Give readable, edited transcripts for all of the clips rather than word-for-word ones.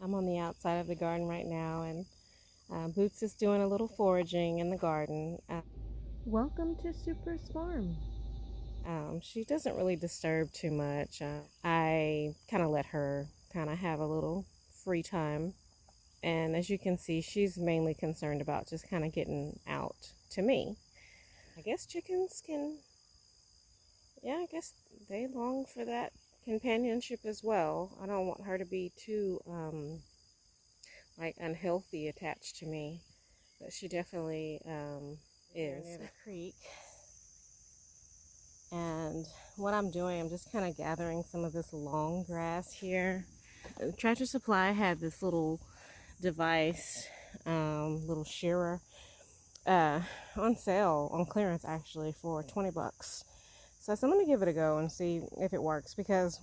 I'm on the outside of the garden right now, and Boots is doing a little foraging in the garden. Welcome to Super's farm. She doesn't really disturb too much. I kind of let her kind of have a little free time. And as you can see, she's mainly concerned about just kind of getting out to me. I guess chickens can, yeah, I guess they long for that companionship as well. I don't want her to be too, like, unhealthy attached to me, but she definitely is. Near the creek. And what I'm doing, I'm just kind of gathering some of this long grass here. Tractor Supply had this little device, little shearer, on sale, on clearance actually, for 20 bucks. So I said, let me give it a go and see if it works, because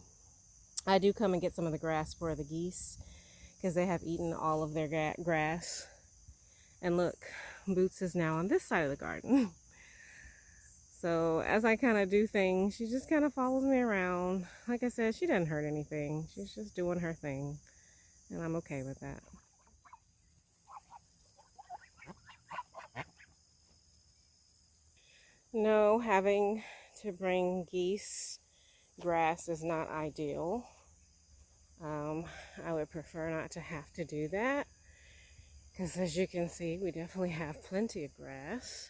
I do come and get some of the grass for the geese, because they have eaten all of their grass. And look, Boots is now on this side of the garden. So as I kind of do things, she just kind of follows me around. Like I said, she doesn't hurt anything. She's just doing her thing, and I'm okay with that. No, having to bring geese grass is not ideal. I would prefer not to have to do that, because as you can see, we definitely have plenty of grass.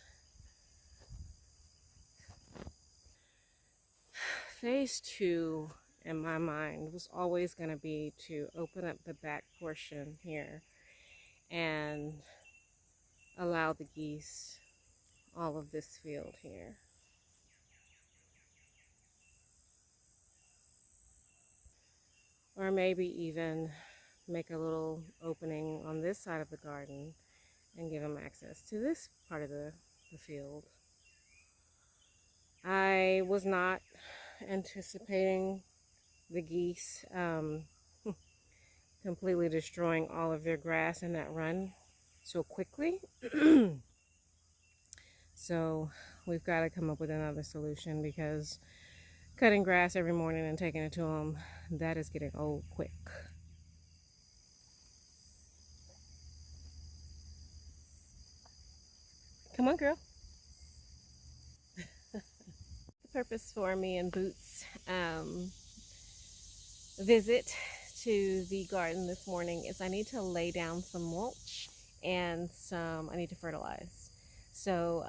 Phase 2 in my mind was always going to be to open up the back portion here and allow the geese all of this field here. Or maybe even make a little opening on this side of the garden and give them access to this part of the field. I was not anticipating the geese completely destroying all of their grass in that run so quickly. So we've got to come up with another solution, because cutting grass every morning and taking it to them, that is getting old quick. Come on, girl. The purpose for me and Boots visit to the garden this morning is I need to lay down some mulch and I need to fertilize. So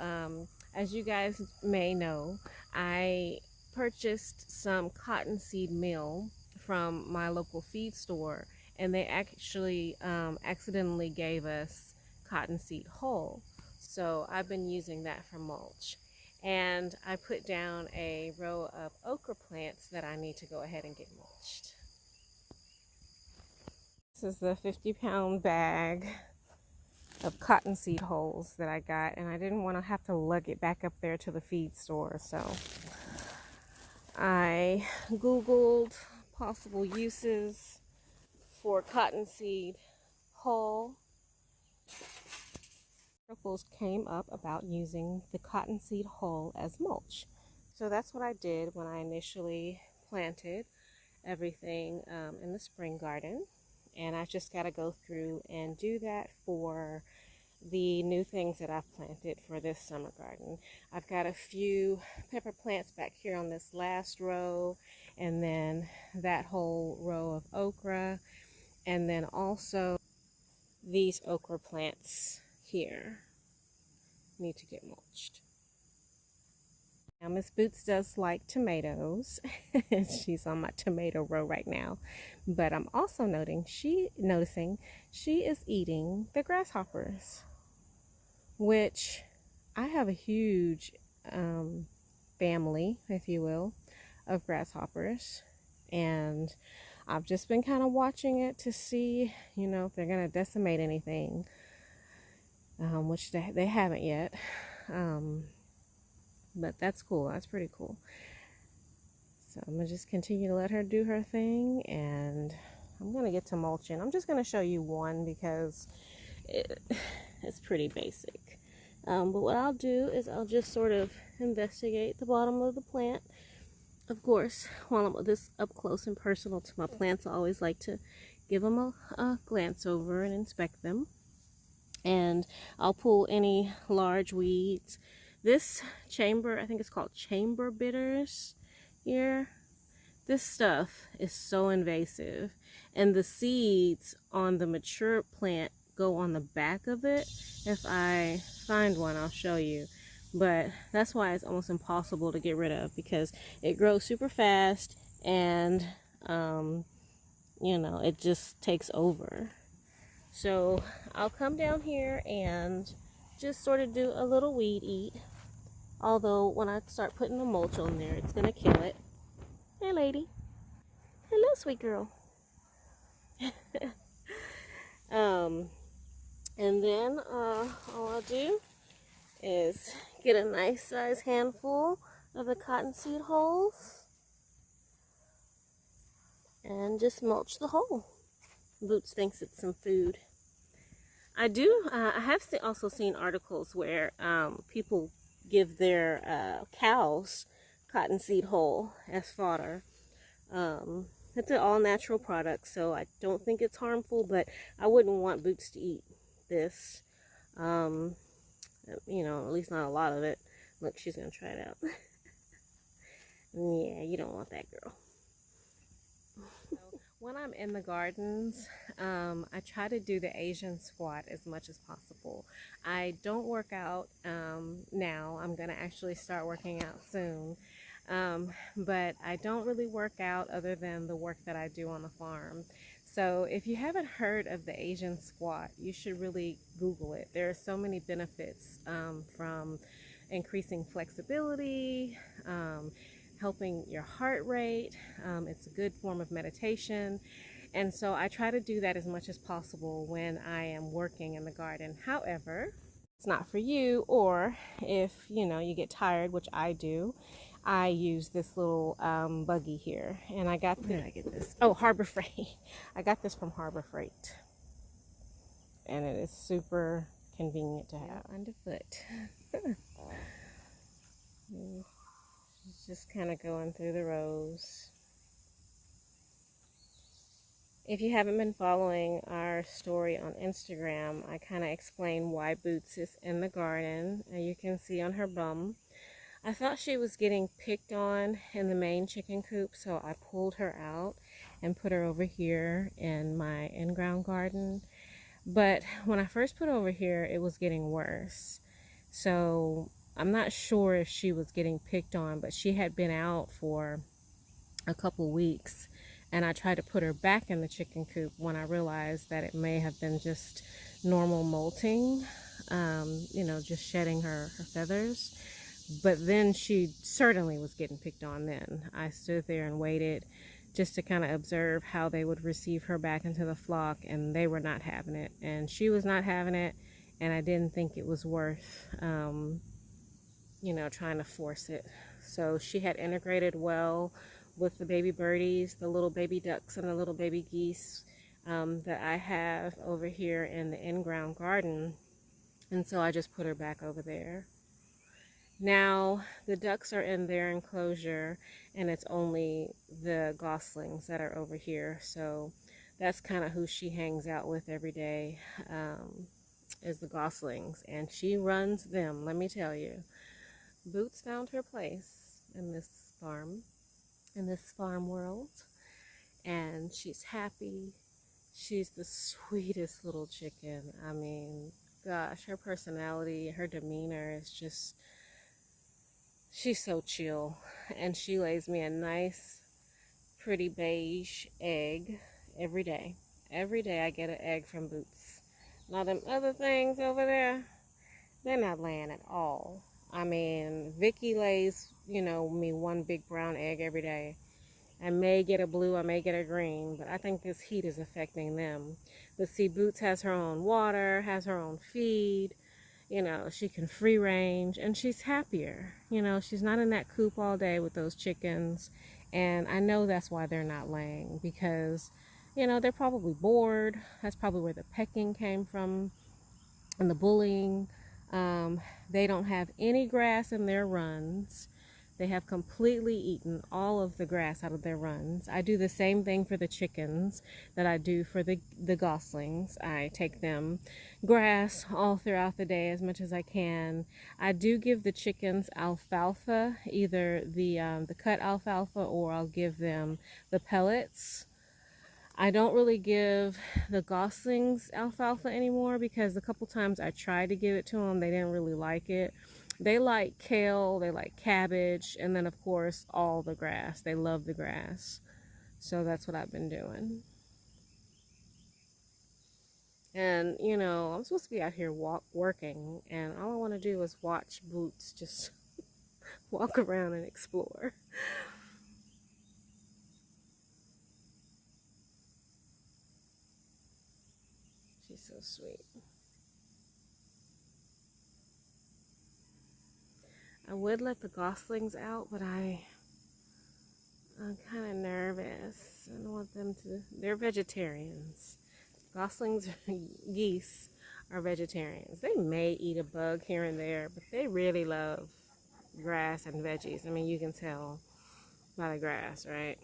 as you guys may know, I purchased some cottonseed meal from my local feed store, and they actually accidentally gave us cottonseed hull. So I've been using that for mulch. And I put down a row of okra plants that I need to go ahead and get mulched. This is the 50-pound bag of cottonseed hulls that I got, and I didn't want to have to lug it back up there to the feed store, so I Googled possible uses for cottonseed hull. Articles came up about using the cottonseed hull as mulch. So that's what I did when I initially planted everything in the spring garden. And I just got to go through and do that for the new things that I've planted for this summer garden. I've got a few pepper plants back here on this last row, and then that whole row of okra, and then also these okra plants here need to get mulched. Now Miss Boots does like tomatoes. She's on my tomato row right now, but I'm also noticing she is eating the grasshoppers, which I have a huge family, if you will, of grasshoppers, and I've just been kind of watching it to see, you know, if they're going to decimate anything, which they haven't yet, but that's cool. That's pretty cool. So I'm going to just continue to let her do her thing, and I'm going to get to mulching. I'm just going to show you one because it's pretty basic. But what I'll do is I'll just sort of investigate the bottom of the plant. Of course, while I'm this up close and personal to my plants, I always like to give them a glance over and inspect them. And I'll pull any large weeds. This chamber, I think it's called chamber bitters here. This stuff is so invasive, and the seeds on the mature plant go on the back of it. If I find one, I'll show you. But that's why it's almost impossible to get rid of, because it grows super fast and you know, it just takes over. So I'll come down here and just sort of do a little weed eat. Although when I start putting the mulch on there, it's gonna kill it. Hey lady. Hello, sweet girl. And then all I'll do is get a nice size handful of the cottonseed hulls and just mulch the hole. Boots thinks it's some food. I have also seen articles where people give their cows cottonseed hull as fodder. It's an all-natural product, so I don't think it's harmful, but I wouldn't want Boots to eat this. You know, at least not a lot of it. Look, she's gonna try it out. Yeah, you don't want that, girl. When I'm in the gardens, I try to do the Asian squat as much as possible. I don't work out now. I'm gonna actually start working out soon. But I don't really work out other than the work that I do on the farm. So if you haven't heard of the Asian squat, you should really Google it. There are so many benefits from increasing flexibility, helping your heart rate. It's a good form of meditation. And so I try to do that as much as possible when I am working in the garden. However, it's not for you, or if you know you get tired, which I do, I use this little buggy here. And I got, where did I get this? Oh, Harbor Freight. I got this from Harbor Freight. And it is super convenient to have underfoot. Just kind of going through the rows. If you haven't been following our story on Instagram, I kind of explain why Boots is in the garden. You can see on her bum. I thought she was getting picked on in the main chicken coop, so I pulled her out and put her over here in my in-ground garden. But when I first put her over here, it was getting worse. So I'm not sure if she was getting picked on, but she had been out for a couple weeks, and I tried to put her back in the chicken coop when I realized that it may have been just normal molting, you know, just shedding her feathers. But then she certainly was getting picked on then. I stood there and waited just to kind of observe how they would receive her back into the flock, and they were not having it. And she was not having it, and I didn't think it was worth, you know, trying to force it. So she had integrated well with the baby birdies, the little baby ducks and the little baby geese that I have over here in the in-ground garden. And so I just put her back over there. Now the ducks are in their enclosure, and it's only the goslings that are over here. So that's kind of who she hangs out with every day, is the goslings, and she runs them, let me tell you. Boots found her place in this farm world, and she's happy. She's the sweetest little chicken. I mean, gosh, her personality, her demeanor is just, she's so chill. And she lays me a nice, pretty beige egg every day. Every day I get an egg from Boots. Now them other things over there, they're not laying at all. I mean, Vicky lays, you know, me one big brown egg every day. I may get a blue, I may get a green, but I think this heat is affecting them. But see, Boots has her own water, has her own feed. You know, she can free range, and she's happier. You know, she's not in that coop all day with those chickens. And I know that's why they're not laying, because, you know, they're probably bored. That's probably where the pecking came from and the bullying. They don't have any grass in their runs. They have completely eaten all of the grass out of their runs. I do the same thing for the chickens that I do for the goslings. I take them grass all throughout the day as much as I can. I do give the chickens alfalfa, either the cut alfalfa, or I'll give them the pellets. I don't really give the goslings alfalfa anymore because a couple times I tried to give it to them, they didn't really like it. They like kale, they like cabbage, and then of course all the grass. They love the grass. So that's what I've been doing. And you know, I'm supposed to be out here working, and all I want to do is watch Boots just walk around and explore. She's so sweet. I would let the goslings out, but I'm kind of nervous. I don't want them to. They're vegetarians. Goslings, geese are vegetarians. They may eat a bug here and there, but they really love grass and veggies. I mean, you can tell by the grass, right?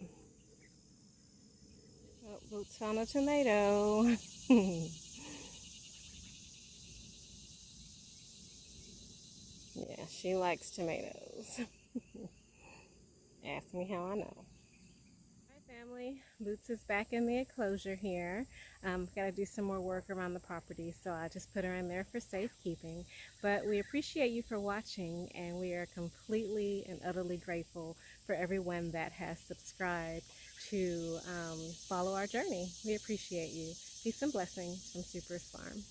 Oh, Boots found a tomato. Yeah, she likes tomatoes. Ask me how I know. Hi family, Boots is back in the enclosure here. Gotta do some more work around the property, so I just put her in there for safekeeping. But we appreciate you for watching, and we are completely and utterly grateful for everyone that has subscribed to follow our journey. We appreciate you. Peace and blessings from Super's Farm.